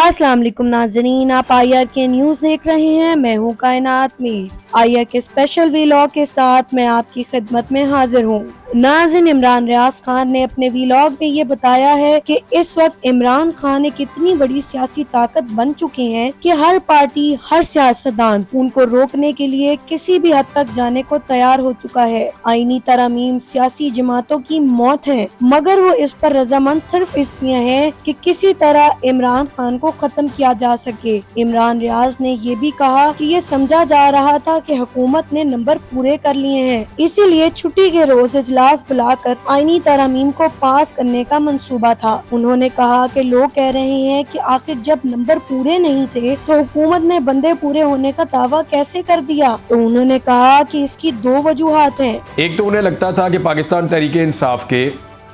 अस्सलाम वालेकुम नाज़रीन, आप IR के न्यूज़ देख रहे हैं। मैं हूँ कायनात में। IR के स्पेशल वीलॉग के साथ मैं आपकी खिदमत में हाजिर हूँ। नाज़रीन, इमरान रियाज खान ने अपने वीलॉग में ये बताया है कि इस वक्त इमरान खान एक इतनी बड़ी सियासी ताकत बन चुके हैं कि हर पार्टी, हर सियासतदान उनको रोकने के लिए किसी भी हद तक जाने को तैयार हो चुका है। आईनी तरमीम सियासी जमातों की मौत है, मगर वो इस पर रजामंद सिर्फ इसलिए है कि किसी तरह इमरान खान को खत्म किया जा सके। इमरान रियाज ने ये भी कहा कि ये समझा जा रहा था कि हुकूमत ने नंबर पूरे कर लिए हैं, इसीलिए छुट्टी के रोज इजलास बुलाकर आईनी तरमीम को पास करने का मंसूबा था। उन्होंने कहा कि लोग कह रहे हैं कि आखिर जब नंबर पूरे नहीं थे तो हुकूमत ने बंदे पूरे होने का दावा कैसे कर दिया। तो उन्होंने कहा कि इसकी दो वजूहात हैं। एक तो उन्हें लगता था कि पाकिस्तान तहरीके इंसाफ के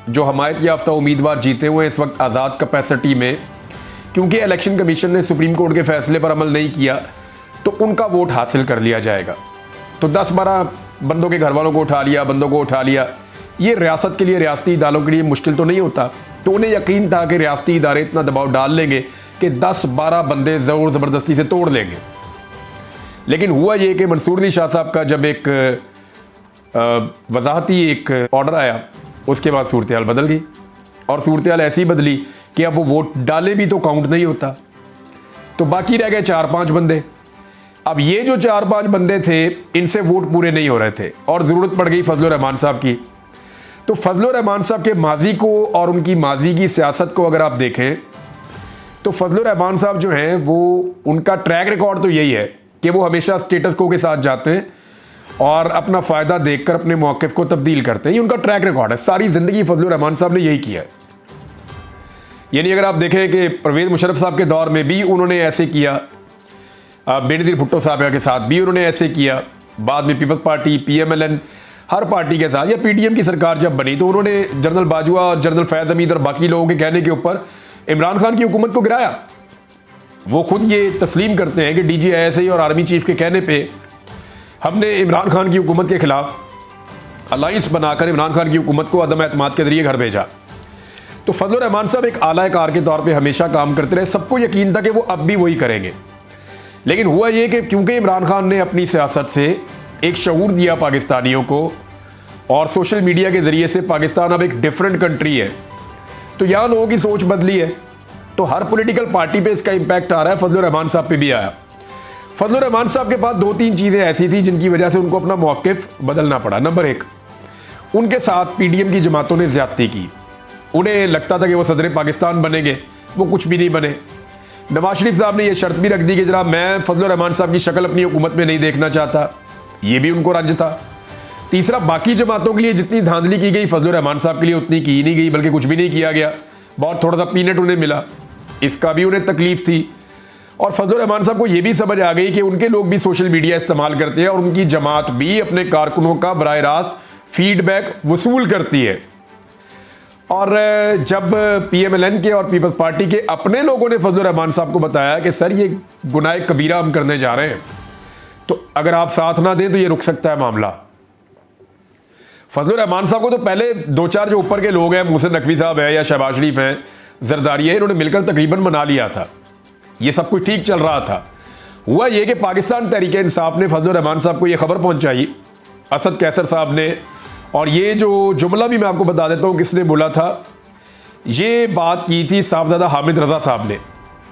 जो हमायत याफ्ता उम्मीदवार जीते हुए इस वक्त आज़ाद कैपेसिटी में, क्योंकि इलेक्शन कमीशन ने सुप्रीम कोर्ट के फैसले पर अमल नहीं किया तो उनका वोट हासिल कर लिया जाएगा। तो 10-12 बंदों के घर वालों को उठा लिया, बंदों को उठा लिया, ये रियासत के लिए, रियासती इदारों के लिए मुश्किल तो नहीं होता। तो उन्हें यकीन था कि रियासती इदारे इतना दबाव डाल लेंगे कि 10-12 बंदे ज़ोर ज़बरदस्ती से तोड़ लेंगे। लेकिन हुआ ये कि मंसूर अली शाह साहब का जब एक वजाहती एक ऑर्डर आया, उसके बाद सूरत हाल बदल गई। और सूरत हाल ऐसी बदली कि अब वो वोट डाले भी तो काउंट नहीं होता। तो बाकी रह गए 4-5 बंदे। अब ये जो 4-5 बंदे थे, इनसे वोट पूरे नहीं हो रहे थे और ज़रूरत पड़ गई फजलुर रहमान साहब की। तो फजलुर रहमान साहब के माजी को और उनकी माजी की सियासत को अगर आप देखें तो फजलुर रहमान साहब जो हैं, वो उनका ट्रैक रिकॉर्ड तो यही है कि वो हमेशा स्टेटस को के साथ जाते हैं और अपना फ़ायदा देखकर अपने मौक़िफ़ को तब्दील करते हैं। ये उनका ट्रैक रिकॉर्ड है। सारी ज़िंदगी फजलुर रहमान साहब ने यही किया है। यानी अगर आप देखें कि परवेज़ मुशर्रफ साहब के दौर में भी उन्होंने ऐसे किया, बेनज़ीर भुट्टो साहब के साथ भी उन्होंने ऐसे किया, बाद में पीपल्स पार्टी, PMLN, हर पार्टी के साथ, या PTM की सरकार जब बनी तो उन्होंने जनरल बाजवा और जनरल फैज़ हमीद और बाकी लोगों के कहने के ऊपर इमरान खान की हुकूमत को गिराया। वो खुद ये तस्लीम करते हैं कि DGISI और आर्मी चीफ के कहने पे हमने इमरान खान की हुकूमत के खिलाफ अलाइंस बनाकर इमरान खान की हुकूमत को अदम एतमाद के जरिए घर भेजा। तो फजलुर रहमान साहब एक आला कार के तौर पे हमेशा काम करते रहे। सबको यकीन था कि वो अब भी वही करेंगे। लेकिन हुआ ये कि क्योंकि इमरान खान ने अपनी सियासत से एक शऊर दिया पाकिस्तानियों को और सोशल मीडिया के ज़रिए से पाकिस्तान अब एक डिफरेंट कंट्री है, तो यहाँ लोगों की सोच बदली है। तो हर पॉलिटिकल पार्टी पे इसका इम्पैक्ट आ रहा है। फजलुर रहमान साहब पे भी आया। फजलुर रहमान साहब के पास 2-3 चीज़ें ऐसी थी जिनकी वजह से उनको अपना मौक़िफ़ बदलना पड़ा। नंबर 1, उनके साथ PDM की जमातों ने ज़्यादती की। उन्हें लगता था कि वो सदर पाकिस्तान बनेंगे, वो कुछ भी नहीं बने। नवाज शरीफ साहब ने यह शर्त भी रख दी कि जनाब मैं फजलुर रहमान साहब की शक्ल अपनी हुकूमत में नहीं देखना चाहता। ये भी उनको रंज था। तीसरा, बाकी जमातों के लिए जितनी धांधली की गई फजलुर रहमान साहब के लिए उतनी की नहीं गई, बल्कि कुछ भी नहीं किया गया। बहुत थोड़ा सा पीनट उन्हें मिला, इसका भी उन्हें तकलीफ थी। और फजलुर रहमान साहब को यह भी समझ आ गई कि उनके लोग भी सोशल मीडिया इस्तेमाल करते हैं और उनकी जमात भी अपने कारकुनों का बराह रास्त फीडबैक वसूल करती है। और जब PMLN के और पीपल्स पार्टी के अपने लोगों ने फजलुर रहमान साहब को बताया कि सर ये गुनाह कबीरा हम करने जा रहे हैं, तो अगर आप साथ ना दें तो ये रुक सकता है मामला। फजलुर रहमान साहब को तो पहले 2-4 जो ऊपर के लोग हैं, मोहसिन नकवी साहब है या शहबाज शरीफ हैं, जरदारी है, इन्होंने मिलकर तकरीबन मना लिया था। ये सब कुछ ठीक चल रहा था। हुआ ये कि पाकिस्तान तहरीके इंसाफ ने फजलुर रहमान साहब को ये खबर पहुंचाई, असद कैसर साहब ने। और ये जो जुमला भी मैं आपको बता देता हूँ किसने बोला था। ये बात की थी साहबजादा हामिद रजा साहब ने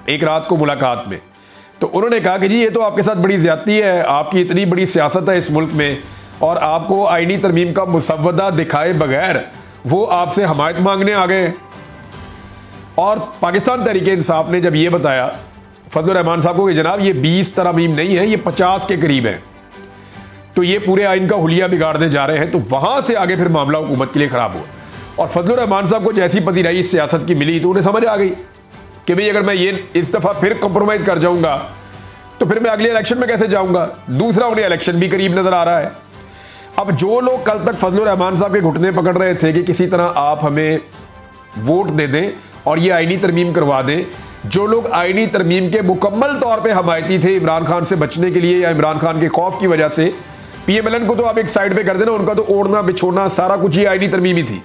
एक रात को मुलाकात में। तो उन्होंने कहा कि जी ये तो आपके साथ बड़ी ज़्यादती है, आपकी इतनी बड़ी सियासत है इस मुल्क में और आपको आईनी तरमीम का मुसव्वदा दिखाए बगैर वो आपसे हमायत मांगने आ गए। और पाकिस्तान तहरीके इंसाफ ने जब ये बताया फजलुर रहमान साहब को कि जनाब ये 20 तरमीम नहीं है, ये 50 के करीब है, तो ये पूरे आइन का हुलिया बिगाड़ने जा रहे हैं, तो वहां से आगे फिर मामला हुकूमत के लिए ख़राब हुआ। और फजलुर रहमान साहब को जैसी पजीराई इस सियासत की मिली तो उन्हें समझ आ गई कि भाई अगर मैं ये इस दफ़ा फिर कंप्रोमाइज़ कर जाऊंगा तो फिर मैं अगले इलेक्शन में कैसे जाऊंगा। दूसरा, उन्हें इलेक्शन भी करीब नज़र आ रहा है। अब जो लोग कल तक फजलुर रहमान साहब के घुटने पकड़ रहे थे कि किसी तरह आप हमें वोट दे दें और ये आईनी तरमीम करवा दें, जो लोग आईनी तरमीम के मुकम्मल तौर पे हमायती थे इमरान खान से बचने के लिए या इमरान खान के खौफ की वजह से, PMLN को तो आप एक साइड पे कर देना, उनका तो ओढ़ना बिछोड़ना सारा कुछ ही आईनी तरमीम ही थी।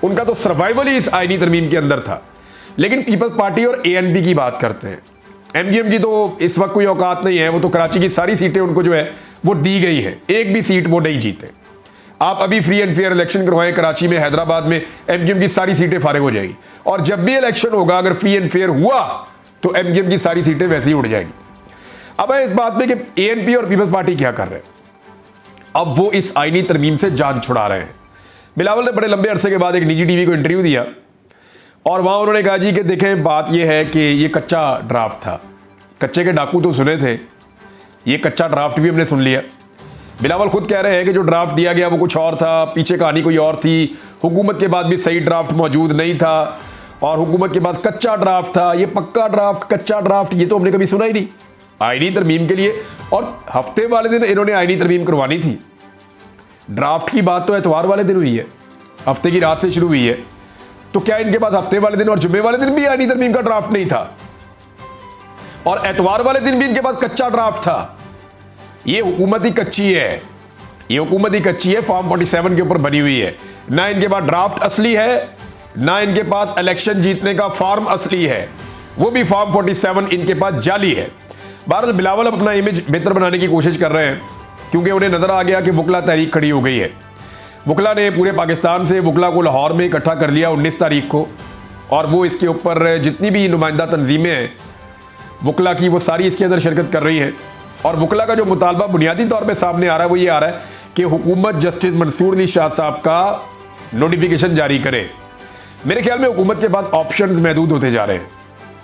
उनका तो सर्वाइवल ही इस आईनी तरमीम के अंदर था। लेकिन पीपल्स पार्टी और एएनपी की बात करते हैं। एमजीएम की तो इस वक्त कोई औकात नहीं है, वो तो कराची की सारी सीटें उनको जो है वो दी गई है, एक भी सीट वो नहीं जीते। आप अभी फ्री एंड फेयर इलेक्शन करवाएं कराची में, हैदराबाद में, एमजीएम की सारी सीटें फारिग हो जाएंगी। और जब भी इलेक्शन होगा अगर फ्री एंड फेयर हुआ तो एमजीएम की सारी सीटें वैसे ही उड़ जाएंगी। अब है इस बात में कि एएनपी और पीपल्स पार्टी क्या कर रहे हैं। अब वो इस आईनी तरमीम से जान छुड़ा रहे हैं। बिलावल ने बड़े लंबे अरसे के बाद एक निजी टीवी को इंटरव्यू दिया और वहां उन्होंने कहा जी कि देखें बात यह है कि ये कच्चा ड्राफ्ट था, कच्चे के डाकू तो सुने थे, ये कच्चा ड्राफ्ट भी हमने सुन लिया। बिलावल खुद कह रहे हैं कि जो ड्राफ्ट दिया गया वो कुछ और था, पीछे कहानी कोई और थी, हुकूमत के बाद भी सही ड्राफ्ट मौजूद नहीं था और हुकूमत के पास कच्चा ड्राफ्ट था। ये पक्का ड्राफ्ट, कच्चा ड्राफ्ट, ये तो हमने कभी सुना ही नहीं आईनी तरमीम के लिए। और हफ्ते वाले दिन इन्होंने आईनी तरमीम करवानी थी। ड्राफ्ट की बात तो एतवार वाले दिन हुई है, हफ्ते की रात से शुरू हुई है, तो क्या इनके पास हफ्ते वाले दिन और जुम्मे वाले दिन भी आईनी तरमीम का ड्राफ्ट नहीं था? और एतवार वाले दिन भी इनके पास कच्चा ड्राफ्ट था। ये हुकूमत ही कच्ची है, ये हुकूमत ही कच्ची है, फॉर्म 47 के ऊपर बनी हुई है। ना इनके पास ड्राफ्ट असली है, ना इनके पास इलेक्शन जीतने का फॉर्म असली है, वो भी फॉर्म 47 इनके पास जाली है। बहरहाल बिलावल अपना इमेज बेहतर बनाने की कोशिश कर रहे हैं क्योंकि उन्हें नजर आ गया कि वकला तहरीक खड़ी हो गई है। वकला ने पूरे पाकिस्तान से वकला को लाहौर में इकट्ठा कर लिया 19 तारीख को, और वो इसके ऊपर जितनी भी नुमाइंदा तंजीमें हैं वकला की वो सारी इसके अंदर शिरकत कर रही हैं। और वकला का जो मुतालबा बुनियादी तौर पे सामने आ रहा है वो ये आ रहा है कि हुकूमत जस्टिस मंसूर अली शाह साहब का नोटिफिकेशन जारी करे। मेरे ख्याल में हुकूमत के पास ऑप्शंस महदूद होते जा रहे हैं।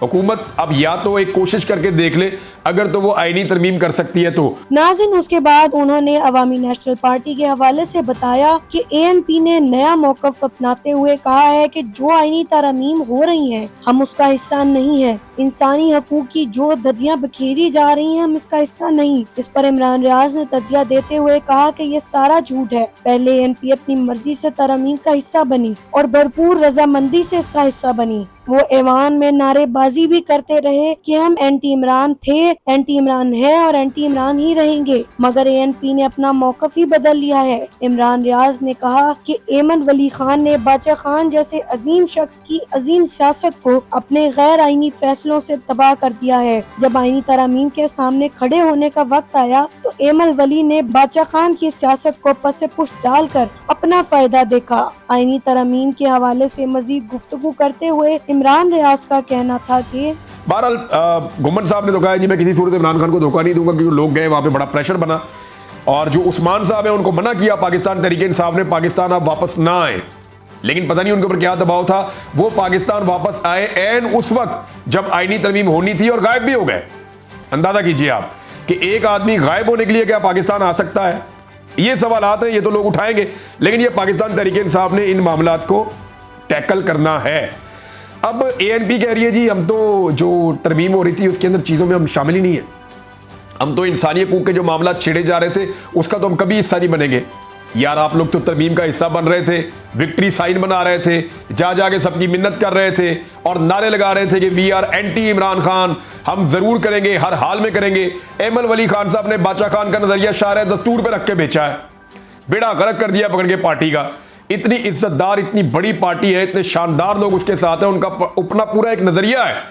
हुकूमत अब या तो एक कोशिश करके देख ले, अगर तो वो आईनी तरमीम कर सकती है तो। नाज़रीन, उसके बाद उन्होंने अवामी नेशनल पार्टी के हवाले से बताया कि एएनपी ने नया मौकफ अपनाते हुए कहा है कि जो आईनी तरमीम हो रही हैं हम उसका हिस्सा नहीं है। इंसानी हकूक की जो ददियां बखेरी जा रही हैं हम इसका हिस्सा नहीं। इस पर इमरान रियाज ने तजिया देते हुए कहा कि ये सारा झूठ है। पहले एएनपी अपनी मर्जी से तरमीम का हिस्सा बनी और भरपूर रजामंदी से इसका हिस्सा बनी। वो ऐवान में नारेबाजी भी करते रहे कि हम एंटी इमरान थे, एंटी इमरान है और एंटी इमरान ही रहेंगे, मगर एएनपी ने अपना मौकफ ही बदल लिया है। इमरान रियाज ने कहा कि एमन वली खान ने बादशाह खान जैसे अजीम शख्स की अजीम सियासत को अपने गैर आईनी फैसलों से तबाह कर दिया है। जब आईनी तरमीम के सामने खड़े होने का वक्त आया तो एमन वली ने बादशाह खान की सियासत को पसे पुष्ट डालकर अपना फायदा देखा। आईनी तरमीम के हवाले से मजीद गुफ्तगू करते हुए इमरान रियाज का कहना था कि बहरहाल घुमन साहब ने तो कहा जी मैं किसी सूरत इमरान खान को धोखा नहीं दूंगा, क्योंकि लोग गए वहां पे बड़ा प्रेशर बना और जो उस्मान साहब है उनको मना किया पाकिस्तान तहरीक इंसाफ ने, पाकिस्तान आप वापस ना आए। लेकिन पता नहीं उनके ऊपर क्या दबाव था, वो पाकिस्तान वापस आए एन उस वक्त जब आईनी तरमीम होनी थी और गायब भी हो गए। अंदाजा कीजिए आप कि एक आदमी गायब होने के लिए क्या पाकिस्तान आ सकता है? ये सवालात हैं, ये तो लोग उठाएंगे, लेकिन ये पाकिस्तान तहरीक इंसाफ ने इन मामलात को टैकल करना है। अब एएनपी कह रही है जी हम तो जो तरमीम हो रही थी उसके अंदर चीज़ों में हम शामिल ही नहीं है, हम तो इंसानी हकूक के जो मामला छिड़े जा रहे थे उसका तो हम कभी हिस्सा नहीं बनेंगे। यार आप लोग तो तरमीम का हिस्सा बन रहे थे, विक्ट्री साइन बना रहे थे, जा जाके सबकी मिन्नत कर रहे थे और नारे लगा रहे थे कि we are anti Imran Khan, हम जरूर करेंगे, हर हाल में करेंगे। एमन वली खान साहब ने बादशाह खान का नजरिया शार दस्तूर पे रख के बेचा है, बेड़ा गर्क कर दिया पकड़ के पार्टी का। इतनी इज्जतदार, इतनी बड़ी पार्टी है, इतने शानदार लोग उसके साथ हैं, उनका अपना पूरा एक नजरिया है,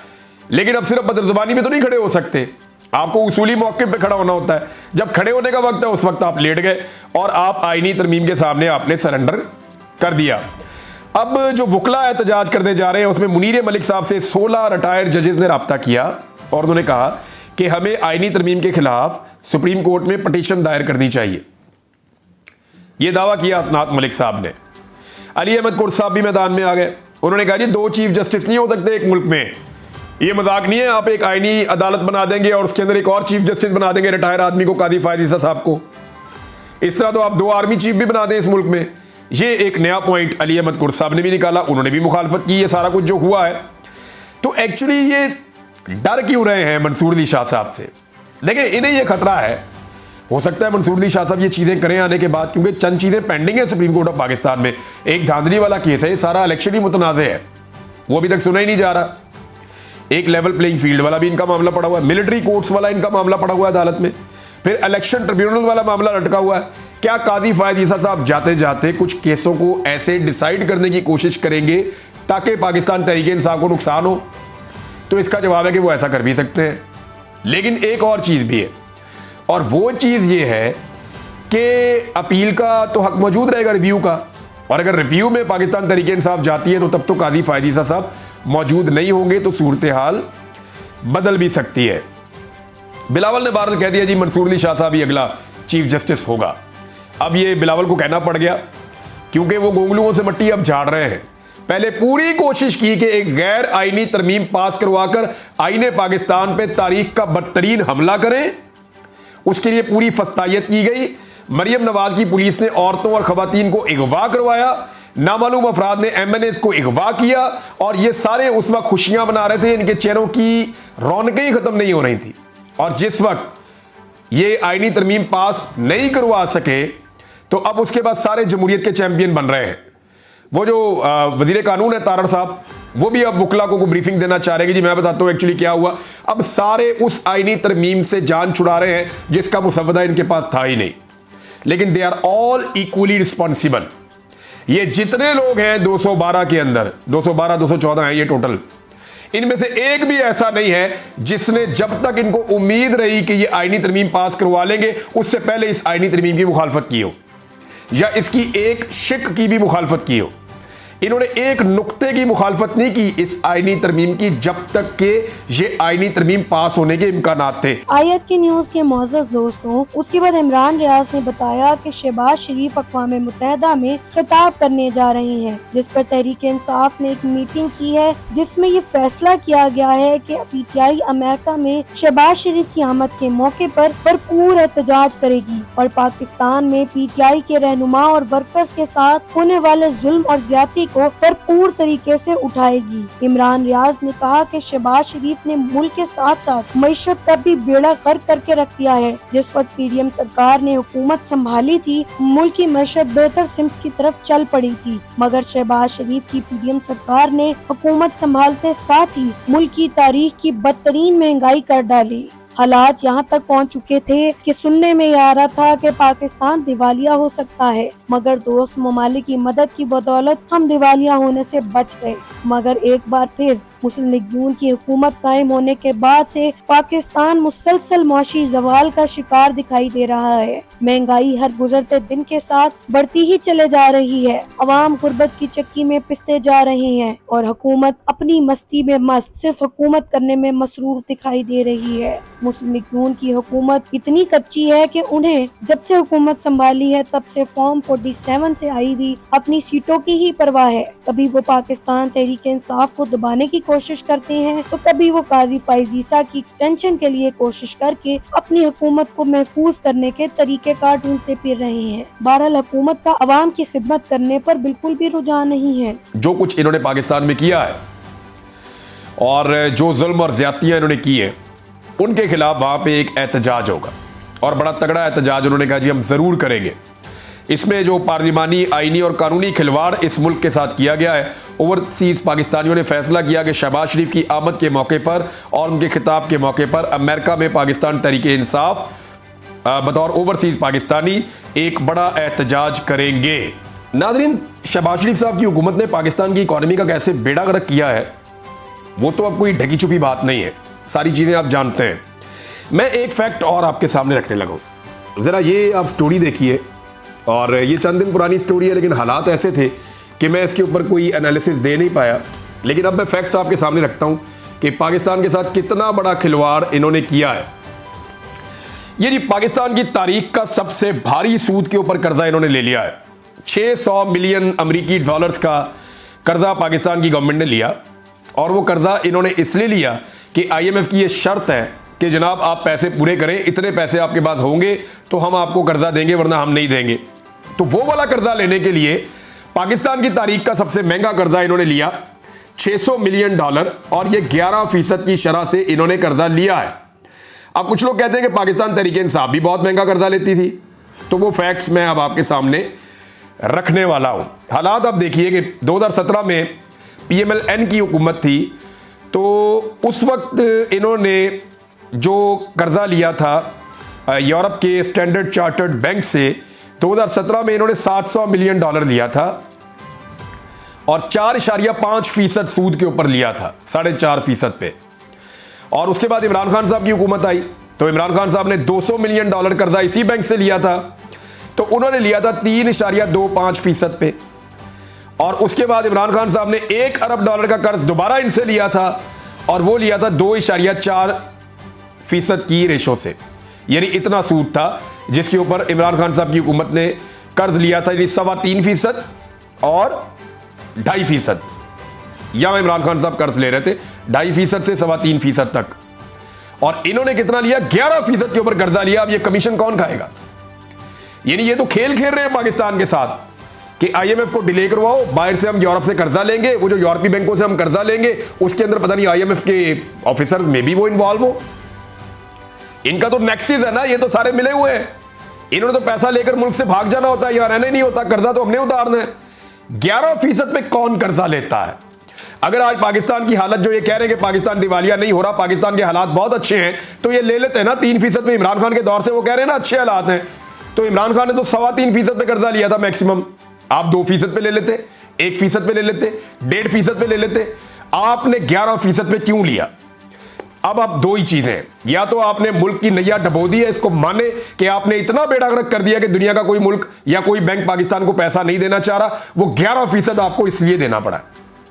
लेकिन अब सिर्फ बदज़बानी में तो नहीं खड़े हो सकते, आपको उसूली मौके पे खड़ा होना होता है। जब खड़े होने का वक्त है उस वक्त आप लेट गए और आप आईनी तरमीम के सामने आपने सरेंडर कर दिया। अब जो वकला एहतजाज करने जा रहे हैं उसमें मुनीर मलिक साहब से 16 रिटायर्ड जजेस ने रब्ता किया और उन्होंने कहा कि हमें आईनी तरमीम के खिलाफ सुप्रीम कोर्ट में पटिशन दायर करनी चाहिए। यह दावा किया असनात मलिक साहब ने। अली अहमद कुर्द साहब भी मैदान में आ गए, उन्होंने कहा जी 2 चीफ जस्टिस नहीं हो सकते एक मुल्क में, ये मजाक नहीं है, आप एक आईनी अदालत बना देंगे और उसके अंदर एक और चीफ जस्टिस बना देंगे रिटायर आदमी को, कादी फायद ईसा साहब को। इस तरह तो आप 2 आर्मी चीफ भी बना दें इस मुल्क में। ये एक नया पॉइंट अली अहमद कुर्द साहब ने भी निकाला, उन्होंने भी मुखालफत की ये सारा कुछ जो हुआ है। तो एक्चुअली ये डर क्यों रहे हैं मंसूर अली शाह साहब से? देखिए इन्हें यह खतरा है, हो सकता है मंसूर अली शाह साहब ये चीजें करें आने के बाद, क्योंकि चंद चीजें पेंडिंग है सुप्रीम कोर्ट ऑफ पाकिस्तान में। एक धांधली वाला केस है, सारा इलेक्शन ही मुतनाज़ है, वो अभी तक सुना ही नहीं जा रहा। एक लेवल प्लेइंग फील्ड वाला भी इनका मामला पड़ा हुआ है, मिलिट्री कोर्ट्स वाला इनका मामला पड़ा हुआ है अदालत में, फिर इलेक्शन ट्रिब्यूनल वाला मामला लटका हुआ है। क्या काजी फायद ईसा साहब जाते जाते कुछ केसों को ऐसे डिसाइड करने की कोशिश करेंगे ताकि पाकिस्तान तहरीक इंसाफ को नुकसान हो? तो इसका जवाब है कि वो ऐसा कर भी सकते हैं। लेकिन एक और चीज़ भी है, और वो चीज़ ये है कि अपील का तो हक मौजूद रहेगा, रिव्यू का, और अगर रिव्यू में पाकिस्तान तहरीक इंसाफ जाती है तो तब तो काजी फायद ईसा साहब मौजूद नहीं होंगे, तो सूरत हाल बदल भी सकती है। बिलावल ने बहरहाल कह दिया जी मंसूर अली शाह साहब ही अगला चीफ जस्टिस होगा। अब ये बिलावल को कहना पड़ गया क्योंकि वो गोंगलुओं से मट्टी अब झाड़ रहे हैं। पहले पूरी कोशिश की कि एक गैर आईनी तरमीम पास करवाकर आईने पाकिस्तान पे तारीख का बदतरीन हमला करें, उसके लिए पूरी फस्तायत की गई। मरियम नवाज की पुलिस ने औरतों और खवातीन को अगवा करवाया, नामालूम अफराद ने MNAs को अगवा किया, और ये सारे उस वक्त खुशियां मना रहे थे, इनके चेहरों की रौनकें ही खत्म नहीं हो रही थी। और जिस वक्त ये आईनी तरमीम पास नहीं करवा सके तो अब उसके बाद सारे जमहूरियत के चैंपियन बन रहे हैं। वो जो वजीर कानून है तारड़ साहब, वो भी अब वकला को ब्रीफिंग देना चाह रहे हैं कि जी मैं बताता हूं एक्चुअली क्या हुआ। अब सारे उस आईनी तरमीम से जान छुड़ा रहे हैं जिसका मुसव्वदा इनके पास था ही नहीं, लेकिन they are all equally responsible. ये जितने लोग हैं 212 के अंदर, 212 214 हैं ये टोटल, इनमें से एक भी ऐसा नहीं है जिसने जब तक इनको उम्मीद रही कि ये आईनी तरमीम पास करवा लेंगे उससे पहले इस आईनी तरमीम की मुखालफत की हो या इसकी एक शिक की भी मुखालफत की हो। इन्होंने एक नुक्ते की मुखालफत नहीं की इस आईनी तरमीम की जब तक के ये आईनी तरमीम पास होने के इम्कानात थे। आयत की न्यूज के मोअज़्ज़ज़ दोस्तों, उसके बाद इमरान रियाज ने बताया कि शहबाज शरीफ अक़वाम मुत्तहिदा में खिताब करने जा रहे हैं, जिस पर तहरीक इंसाफ ने एक मीटिंग की है जिसमें ये फैसला किया गया है कि PTI अमेरिका में शहबाज शरीफ की आमद के मौके पर भरपूर एहतजाज करेगी और पाकिस्तान में PTI के रहनुमा और वर्कर्स के साथ होने वाले जुल्म और ज्यादती को भरपूर तरीके से उठाएगी। इमरान रियाज ने कहा कि शहबाज शरीफ ने मुल्क के साथ साथ मईशत का भी बेड़ा गर्क करके रख दिया है। जिस वक्त PDM सरकार ने हुकूमत संभाली थी, मुल्क की मईशत बेहतर सिमत की तरफ चल पड़ी थी, मगर शहबाज शरीफ की PDM सरकार ने हुकूमत संभालते साथ ही मुल्क की तारीख की बदतरीन महंगाई कर डाली। हालात यहाँ तक पहुँच चुके थे कि सुनने में आ रहा था कि पाकिस्तान दिवालिया हो सकता है, मगर दोस्त ममालिक की मदद की बदौलत हम दिवालिया होने से बच गए। मगर एक बार फिर मुस्लिम लीग नून की हुकूमत कायम होने के बाद से पाकिस्तान मुसलसल मौशी जवाल का शिकार दिखाई दे रहा है। महंगाई हर गुजरते दिन के साथ बढ़ती ही चले जा रही है, अवाम गुर्बत की चक्की में पिसते जा रहे हैं और हुकूमत अपनी मस्ती में मस्त सिर्फ हुकूमत करने में मसरूफ दिखाई दे रही है। मुस्लिम लीग नून की हुकूमत इतनी कच्ची है कि उन्हें जब से हुकूमत संभाली है तब से फॉर्म 47 से आई हुई अपनी सीटों की ही परवाह है। कभी वो पाकिस्तान तहरीक इंसाफ को दबाने की कोशिश करते हैं तो कभी वो काजी फायद ईसा की एक्सटेंशन के लिए कोशिश करके अपनी हुकूमत को महफूज करने के तरीके कार ढूंढते फिर रहे हैं। बहरहाल हुकूमत का अवाम की खिदमत करने पर बिल्कुल भी रुझान नहीं है। जो कुछ इन्होंने पाकिस्तान में किया है और जो जुल्म और ज्यादतियां इन्होंने की है उनके खिलाफ वहां पे एक एहतजाज होगा और बड़ा तगड़ा एहतजाज उन्होंने कहा जी हम जरूर करेंगे। इसमें जो पार्लिमानी आईनी और कानूनी खिलवाड़ इस मुल्क के साथ किया गया है, ओवरसीज पाकिस्तानियों ने फैसला किया कि शहबाज शरीफ की आमद के मौके पर और उनके खिताब के मौके पर अमेरिका में पाकिस्तान तहरीक इंसाफ बतौर ओवरसीज पाकिस्तानी एक बड़ा एहतजाज करेंगे। नाज़रीन, शहबाज शरीफ साहब की हुकूमत ने पाकिस्तान की इकॉनमी का कैसे बेड़ा गर्क किया है वो तो अब कोई ढकी छुपी बात नहीं है, सारी चीज़ें आप जानते हैं। मैं एक फैक्ट और आपके सामने रखने लगा हूँ। ज़रा ये आप स्टोरी देखिए, और ये चंद दिन पुरानी स्टोरी है लेकिन हालात ऐसे थे कि मैं इसके ऊपर कोई एनालिसिस दे नहीं पाया, लेकिन अब मैं फैक्ट्स आपके सामने रखता हूँ कि पाकिस्तान के साथ कितना बड़ा खिलवाड़ इन्होंने किया है। ये जी पाकिस्तान की तारीख का सबसे भारी सूद के ऊपर कर्जा इन्होंने ले लिया है। 600 मिलियन अमरीकी डॉलर्स का कर्जा पाकिस्तान की गवर्नमेंट ने लिया, और वो कर्जा इन्होंने इसलिए लिया कि IMF की ये शर्त है कि जनाब आप पैसे पूरे करें, इतने पैसे आपके पास होंगे तो हम आपको कर्जा देंगे वरना हम नहीं देंगे। तो वो वाला कर्जा लेने के लिए पाकिस्तान की तारीख का सबसे महंगा कर्जा इन्होंने लिया, $600 मिलियन, और ये 11% की शरह से इन्होंने कर्जा लिया है। अब कुछ लोग कहते हैं कि पाकिस्तान तहरीक इंसाफ भी बहुत महंगा कर्जा लेती थी, तो वो फैक्ट्स मैं अब आपके सामने रखने वाला हूं। हालात अब देखिए कि 2017 में PMLN की हुकूमत थी, तो उस वक्त इन्होंने जो कर्जा लिया था यूरोप के स्टैंडर्ड चार्टर्ड बैंक से 2017 में इन्होंने $700 मिलियन लिया था और 4.5% सूद के ऊपर लिया था, 4.5% पे। और उसके बाद इमरान खान साहब की हुकूमत आई तो इमरान खान साहब ने $200 मिलियन कर्जा इसी बैंक से लिया था, तो उन्होंने लिया था 3.25% पे। और उसके बाद इमरान खान साहब ने $1 अरब का कर्ज दोबारा इनसे लिया था और वो लिया था 2.4% की रेशो से, यानी इतना सूद था जिसके ऊपर इमरान खान साहब की हुकूमत ने कर्ज लिया था, यानी 3.25% और 2.5%। यहां इमरान खान साहब कर्ज ले रहे थे 2.5% से 3.25% तक, और इन्होंने कितना लिया, 11% के ऊपर कर्जा लिया। अब ये कमीशन कौन खाएगा? यानी ये तो खेल खेल रहे हैं पाकिस्तान के साथ कि आईएमएफ को डिले करवाओ, बाहर से हम यूरोप से कर्जा लेंगे, वो जो यूरोपीय बैंकों से हम कर्जा लेंगे उसके अंदर पता नहीं आईएमएफ के ऑफिसर्स में भी वो इन्वॉल्व हो। इनका तो नेक्सिस है ना, ये तो सारे मिले हुए हैं। इन्होंने तो पैसा लेकर मुल्क से भाग जाना होता है, यहां रहना ही नहीं होता, कर्जा तो हमने उतारना है। 11% पे कौन कर्जा लेता है? अगर आज पाकिस्तान की हालत जो ये कह रहे हैं कि पाकिस्तान दिवालिया नहीं हो रहा, पाकिस्तान के हालात बहुत अच्छे हैं, तो ये ले लेते हैं ना 3% पे। इमरान खान के दौर से वो कह रहे हैं ना अच्छे हालात हैं, तो इमरान खान ने तो 3.25% पे कर्जा लिया था मैक्सिमम। आप 2% पे ले लेते, 1% पे ले लेते, 1.5% पे ले लेते, आपने 11% पे क्यों लिया? अब दो ही चीजें हैं, या तो आपने मुल्क की नैया डबो दी है, इसको माने कि आपने इतना बेड़ा गर्क कर दिया कि दुनिया का कोई मुल्क या कोई बैंक पाकिस्तान को पैसा नहीं देना चाह रहा, वो 11% आपको इसलिए देना पड़ा।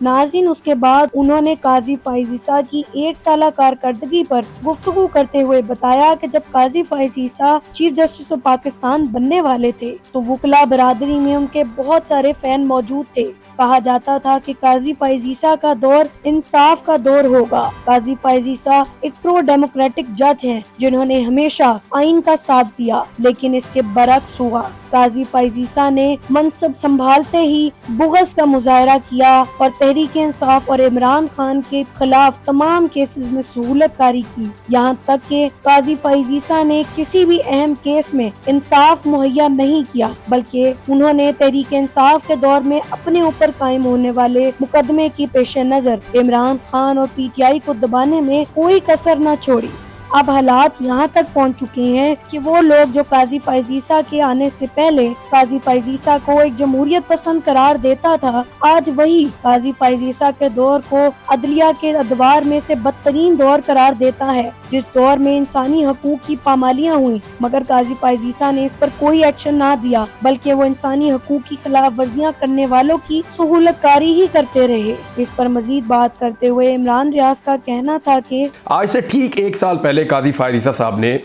नाज़रीन, उसके बाद उन्होंने काजी फैज़ ईसा की 1 साल कारकर्दगी पर गुफ्तगू करते हुए बताया कि जब काजी फैज़ ईसा चीफ जस्टिस ऑफ पाकिस्तान बनने वाले थे तो वकला बरादरी में उनके बहुत सारे फैन मौजूद थे। कहा जाता था कि काजी फैज़ ईसा का दौर इंसाफ का दौर होगा। काजी फैज़ ईसा एक प्रो डेमोक्रेटिक जज हैं जिन्होंने हमेशा आइन का साथ दिया, लेकिन इसके बरक्स हुआ। काजी फैज़ ईसा ने मनसब संभालते ही बुग़्ज़ का मुजाहरा किया और तहरीक इंसाफ और इमरान खान के खिलाफ तमाम केसेस में सहूलत कारी की। यहाँ तक कि काजी फैज़ ईसा ने किसी भी अहम केस में इंसाफ मुहैया नहीं किया, बल्कि उन्होंने तहरीक इंसाफ के दौर में अपने ऊपर कायम होने वाले मुकदमे की पेश नजर इमरान खान और पीटीआई को दबाने में कोई कसर न छोड़ी। अब हालात यहाँ तक पहुँच चुके हैं कि वो लोग जो काजी फैज़ ईसा के आने से पहले काजी फैज़ ईसा को एक जमहूरियत पसंद करार देता था, आज वही काजी फैज़ ईसा के दौर को अदलिया के अदवार में से बदतरीन दौर करार देता है, जिस दौर में इंसानी हकूक की पामालियाँ हुई, मगर काजी फैज़ ईसा ने इस पर कोई एक्शन ना दिया, बल्कि वो इंसानी हकूक की खिलाफ वर्जियाँ करने वालों की सहूलत कारी ही करते रहे। इस पर मजीद बात करते हुए इमरान रियाज का कहना था कि आज से ठीक 1 साल पहले काजी फैज़ ईसा साहब ने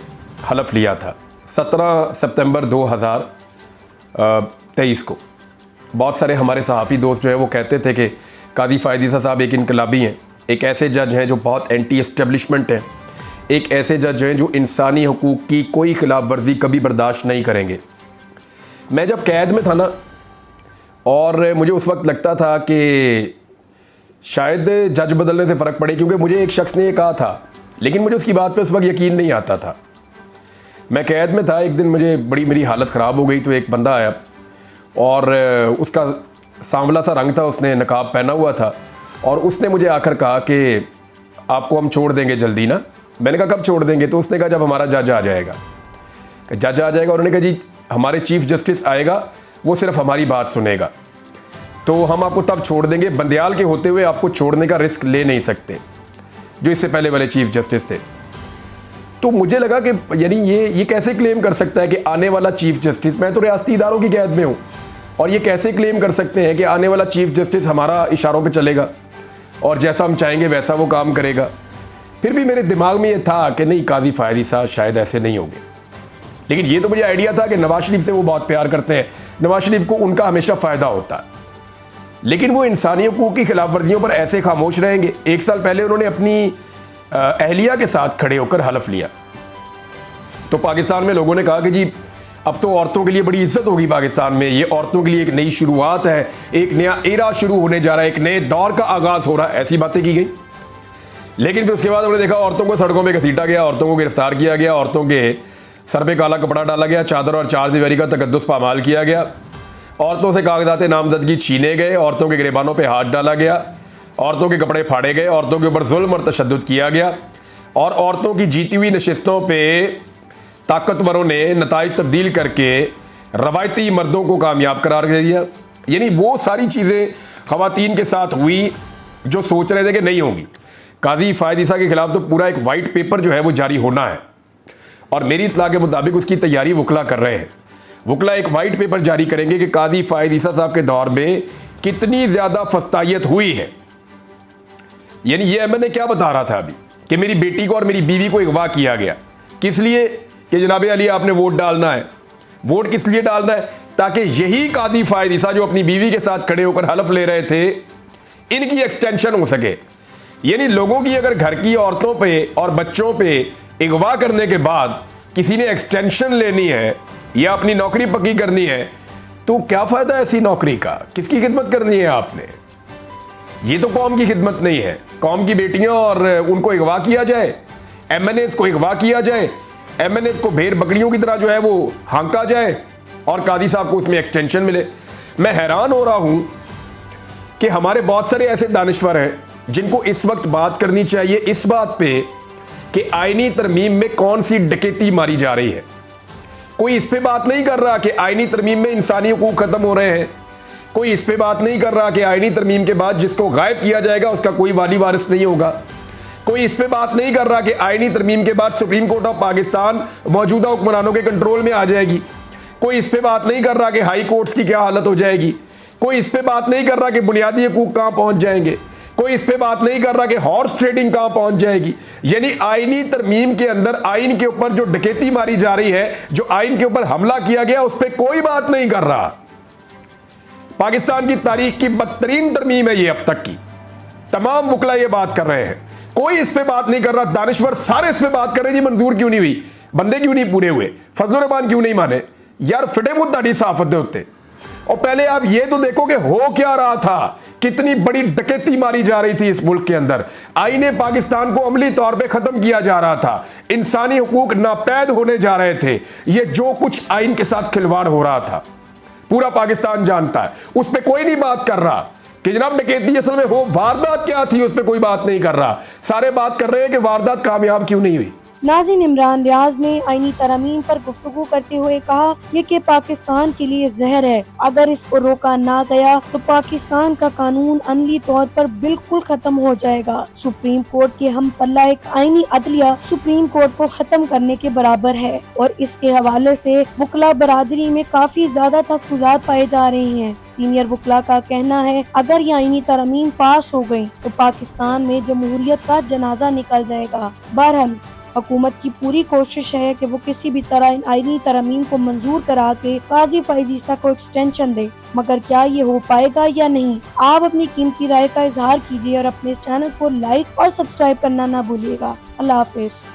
हलफ लिया था 17 सितंबर 2023 को। बहुत सारे हमारे सहाफ़ी दोस्त जो है वो कहते थे कि काजी फैज़ ईसा साहब एक इनकलाबी हैं, एक ऐसे जज हैं जो बहुत एंटी एस्टेब्लिशमेंट हैं, एक ऐसे जज हैं जो इंसानी हकूक़ की कोई खिलाफ वर्जी कभी बर्दाश्त नहीं करेंगे। मैं जब कैद में था ना, और मुझे उस वक्त लगता था कि शायद जज बदलने से फ़र्क पड़े, क्योंकि मुझे एक शख्स ने ये कहा था, लेकिन मुझे उसकी बात पे उस वक्त यकीन नहीं आता था। मैं कैद में था, एक दिन मुझे मेरी हालत ख़राब हो गई, तो एक बंदा आया और उसका सांवला सा रंग था, उसने नकाब पहना हुआ था, और उसने मुझे आकर कहा कि आपको हम छोड़ देंगे जल्दी ना। मैंने कहा कब छोड़ देंगे? तो उसने कहा जब हमारा जज आ जाएगा। जज आ जाएगा? उन्होंने कहा जी हमारे चीफ जस्टिस आएगा, वो सिर्फ हमारी बात सुनेगा, तो हम आपको तब छोड़ देंगे। बंदियाल के होते हुए आपको छोड़ने का रिस्क ले नहीं सकते, जो इससे पहले वाले चीफ जस्टिस थे। तो मुझे लगा कि यानी ये कैसे क्लेम कर सकता है कि आने वाला चीफ जस्टिस, मैं तो रियासती इदारों की कैद में हूँ, और ये कैसे क्लेम कर सकते हैं कि आने वाला चीफ जस्टिस हमारा इशारों पे चलेगा और जैसा हम चाहेंगे वैसा वो काम करेगा। फिर भी मेरे दिमाग में ये था कि नहीं, काजी फैज़ ईसा शायद ऐसे नहीं होंगे। लेकिन ये तो मुझे आइडिया था कि नवाज शरीफ से वो बहुत प्यार करते हैं, नवाज शरीफ को उनका हमेशा फ़ायदा होता है, लेकिन वो इंसानी हकूक़ की खिलाफ वर्जियों पर ऐसे खामोश रहेंगे। 1 साल पहले उन्होंने अपनी अहलिया के साथ खड़े होकर हलफ लिया, तो पाकिस्तान में लोगों ने कहा कि जी अब तो औरतों के लिए बड़ी इज्जत होगी पाकिस्तान में, ये औरतों के लिए एक नई शुरुआत है, एक नया एरा शुरू होने जा रहा है, एक नए दौर का आगाज़ हो रहा है, ऐसी बातें की गई। लेकिन फिर उसके बाद उन्होंने देखा औरतों को सड़कों में घसीटा गया, औरतों को गिरफ्तार किया गया, औरतों के सर पे काला कपड़ा डाला गया, चादर और चार दीवारी का तकद्दुस पामाल किया गया, औरतों से कागजात नामजदगी छीने गए, औरतों के गिरेबानों पे हाथ डाला गया, औरतों के कपड़े फाड़े गए, औरतों के ऊपर जुल्म और तशद्दुद किया गया, और औरतों की जीती हुई नशिस्तों पे ताकतवरों ने नताइज तब्दील करके रवायती मर्दों को कामयाब करार दिया। यानी वो सारी चीज़ें ख़वातीन के साथ हुई जो सोच रहे थे कि नहीं होंगी। काजी फ़ायद ईसा के खिलाफ तो पूरा एक वाइट पेपर जो है वो जारी होना है और मेरी इत्तला के मुताबिक उसकी तैयारी वकला कर रहे हैं। वकला एक वाइट पेपर जारी करेंगे कि काजी फ़ायद ईसा साहब के दौर में कितनी ज़्यादा फस्तायत हुई है। यानी ये मैंने क्या बता रहा था अभी कि मेरी बेटी को और मेरी बीवी को अगवा किया गया, किस लिए कि जनाब अली आपने वोट डालना है। वोट किस लिए डालना है? ताकि यही काजी फ़ायद ईसा जो अपनी बीवी के साथ खड़े होकर हलफ ले रहे थे, इनकी एक्सटेंशन हो सके। यानी लोगों की अगर घर की औरतों पे और बच्चों पे अगवा करने के बाद किसी ने एक्सटेंशन लेनी है या अपनी नौकरी पक्की करनी है तो क्या फ़ायदा ऐसी नौकरी का? किसकी खिदमत करनी है आपने? ये तो कौम की खिदमत नहीं है। कौम की बेटियां और उनको अगवा किया जाए, MNAs को अगवा किया जाए, MNAs को भेड़ बकरियों की तरह जो है वो हाँका जाए और कादी साहब को उसमें एक्सटेंशन मिले। मैं हैरान हो रहा हूं कि हमारे बहुत सारे ऐसे दानिश्वर हैं जिनको इस वक्त बात करनी चाहिए इस बात पे कि आईनी तरमीम में कौन सी डकैती मारी जा रही है। कोई इस पे बात नहीं कर रहा कि आईनी तरमीम में इंसानी हुकूक खत्म हो रहे हैं। कोई इस पे बात नहीं कर रहा कि आईनी तरमीम के बाद जिसको गायब किया जाएगा उसका कोई वाली वारिस नहीं होगा। कोई इस पे बात नहीं कर रहा कि आईनी तरमीम के बाद सुप्रीम कोर्ट ऑफ पाकिस्तान मौजूदा हुक्मरानों के कंट्रोल में आ जाएगी। कोई इस पे बात नहीं कर रहा कि हाई कोर्ट्स की क्या हालत हो जाएगी। कोई इस पे बात नहीं कर रहा कि बुनियादी हुकूक कहाँ पहुंच जाएंगे। कोई इस पे बात नहीं कर रहा कि हॉर्स ट्रेडिंग कहां पहुंच जाएगी। यानी आईनी तरमीम के अंदर आइन के ऊपर जो डकैती मारी जा रही है, जो आइन के ऊपर हमला किया गया, उस पर कोई बात नहीं कर रहा। पाकिस्तान की तारीख की बदतरीन तरमीम है ये अब तक की। तमाम वकला ये बात कर रहे हैं, कोई इस पे बात नहीं कर रहा। दानिश्वर सारे इस पे बात कर रहे हैं जी मंजूर क्यों नहीं हुई, बंदे क्यों नहीं पूरे हुए, फजलुर रहमान क्यों नहीं माने। यार फिटे मुद्दा साफत होते। और पहले आप ये तो देखो कि हो क्या रहा था, कितनी बड़ी डकैती मारी जा रही थी इस मुल्क के अंदर। आईने पाकिस्तान को अमली तौर पे खत्म किया जा रहा था, इंसानी हुकूक नापैद होने जा रहे थे। ये जो कुछ आइन के साथ खिलवाड़ हो रहा था पूरा पाकिस्तान जानता है। उस पर कोई नहीं बात कर रहा कि जनाब डकैती असल में हो, वारदात क्या थी, उस पर कोई बात नहीं कर रहा। सारे बात कर रहे हैं कि वारदात कामयाब क्यों नहीं हुई। नाज़रीन, इमरान रियाज ने आईनी तरमीम पर गुफ्तगू करते हुए कहा ये कि पाकिस्तान के लिए जहर है, अगर इसको रोका ना गया तो पाकिस्तान का कानून अमली तौर पर बिल्कुल खत्म हो जाएगा। सुप्रीम कोर्ट के हम पल्ला एक आईनी अदलिया सुप्रीम कोर्ट को खत्म करने के बराबर है और इसके हवाले से वकला बरादरी में काफी ज्यादा तहफ़्फ़ुज़ात पाए जा रही हैं। सीनियर वकला का कहना है अगर ये आईनी तरमीम पास हो गई तो पाकिस्तान में जमहूरियत का जनाजा निकल जाएगा। बहरहाल हुकूमत की पूरी कोशिश है कि वो किसी भी तरह इन आईनी तरमीम को मंजूर करा के काजी फ़ायद ईसा को एक्सटेंशन दे, मगर क्या ये हो पाएगा या नहीं। आप अपनी कीमती राय का इजहार कीजिए और अपने इस चैनल को लाइक और सब्सक्राइब करना ना भूलिएगा। अल्लाह हाफिज।